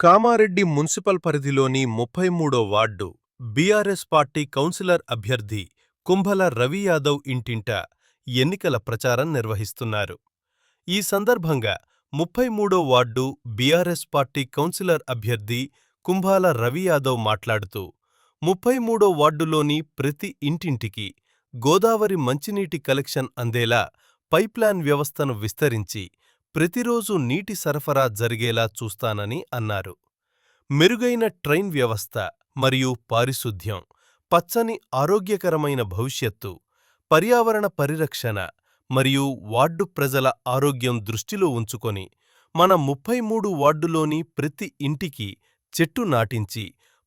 Kamareddy municipal పరిధిలోని 33వ ward BRS party councillor అభ్యర్థి కుంభల రవి యాదవ్ ఇంటింట ఎన్నికల ప్రచారం నిర్వహిస్తున్నారు. ఈ సందర్భంగా 33వ వార్డు బీఆర్ఎస్ పార్టీ కౌన్సిలర్ అభ్యర్థి కుంభాల రవి యాదవ్ మాట్లాడుతూ 33వ వార్డులోని ప్రతి ఇంటింటికి గోదావరి మంచినీటి కలెక్షన్ అందేలా పైప్లైన్ వ్యవస్థను విస్తరించి ప్రతిరోజూ నీటి సరఫరా జరిగేలా చూస్తానని అన్నారు. మెరుగైన ట్రైన్ వ్యవస్థ మరియు పారిశుద్ధ్యం, పచ్చని ఆరోగ్యకరమైన భవిష్యత్తు, పర్యావరణ పరిరక్షణ మరియు వార్డు ప్రజల ఆరోగ్యం దృష్టిలో ఉంచుకొని మన 33 వార్డులోని ప్రతి ఇంటికి చెట్టు నాటించి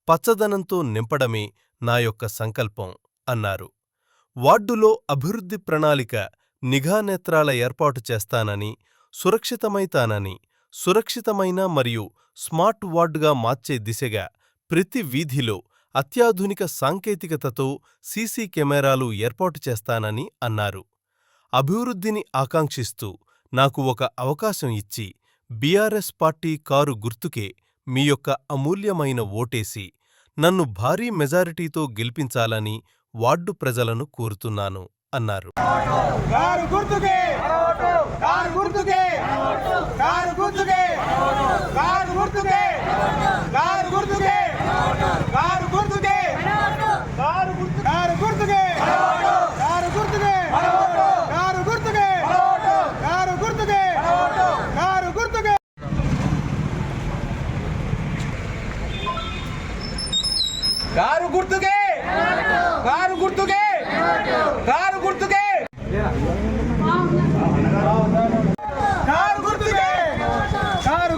పచ్చదనంతో నింపడమే నా యొక్క సంకల్పం అన్నారు. వార్డులో అభివృద్ధి ప్రణాళిక నిఘానేత్రాల ఏర్పాటు చేస్తానని, సురక్షితమైన మరియు స్మార్ట్ వార్డుగా మార్చే దిశగా ప్రతి వీధిలో అత్యాధునిక సాంకేతికతతో సీసీ కెమెరాలు ఏర్పాటు చేస్తానని అన్నారు. అభివృద్ధిని ఆకాంక్షిస్తూ నాకు ఒక అవకాశం ఇచ్చి బీఆర్ఎస్ పార్టీ కారు గుర్తుకే మీ యొక్క అమూల్యమైన ఓటేసి నన్ను భారీ మెజారిటీతో గెలిపించాలని వార్డు ప్రజలను కోరుతున్నాను అన్నారు. కారు గుర్తుకే కారు గుర్తుకే కారు గుర్తుకే కారు గుర్తుకే కారు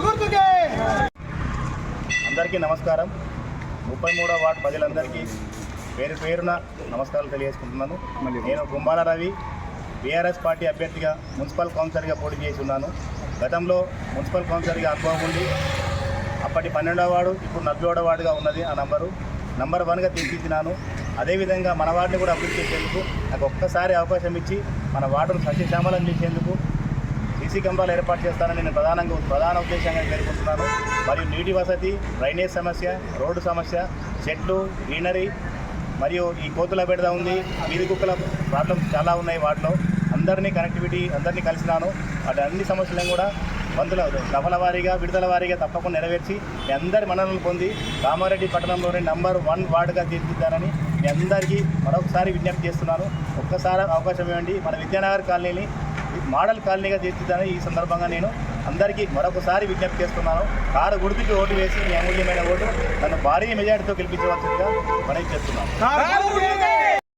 గుర్తుకే. అందరికీ నమస్కారం. 33వ వార్డు ప్రజలందరికీ పేరు పేరున నమస్కారాలు తెలియజేసుకుంటున్నాను. నేను కుంభాల రవి బీఆర్ఎస్ పార్టీ అభ్యర్థిగా మున్సిపల్ కౌన్సిలర్గా పోటీ చేసి ఉన్నాను. గతంలో మున్సిపల్ కౌన్సిలర్గా అనుభవం ఉంది. అప్పటి 12వ వార్డు ఇప్పుడు 40వ వార్డుగా ఉన్నది. ఆ నంబర్ 1గా తీర్చిదిద్దినాను. అదేవిధంగా మన వార్డుని కూడా అభివృద్ధి చేసేందుకు నాకు ఒక్కసారి అవకాశం ఇచ్చి మన వార్డును సస్యశ్యామలం చేసేందుకు సీసీ కెమెరాలు ఏర్పాటు చేస్తానని నేను ప్రధాన ఉద్దేశంగా పేర్కొంటున్నాను. మరియు నీటి వసతి, డ్రైనేజ్ సమస్య, రోడ్డు సమస్య, చెట్లు, గ్రీనరీ మరియు ఈ కోతుల బెడద ఉంది, వీధి కుక్కల ప్రాబ్లమ్స్ చాలా ఉన్నాయి. వాటిలో కనెక్టివిటీ అందరినీ కలిసినాను. వాటి అన్ని సమస్యలను కూడా దఫల వారీగా, విడుదల వారీగా తప్పకుండా నెరవేర్చి మీ అందరి మన్ననలు పొంది కామారెడ్డి పట్టణంలోని నంబర్ 1 వార్డుగా తీర్చిదిద్దానని మీ అందరికీ మరొకసారి విజ్ఞప్తి చేస్తున్నాను. ఒక్కసారి అవకాశం ఇవ్వండి. మన విద్యానగర్ కాలనీని మోడల్ కాలనీగా తీర్చిదిద్దానని ఈ సందర్భంగా నేను అందరికీ మరొకసారి విజ్ఞప్తి చేస్తున్నాను. కారు గుర్తుకి ఓటు వేసి మీ అమూల్యమైన ఓటు నన్ను భారీ మెజారిటీతో గెలిపించవలసిందిగా మనవి చేస్తున్నాను.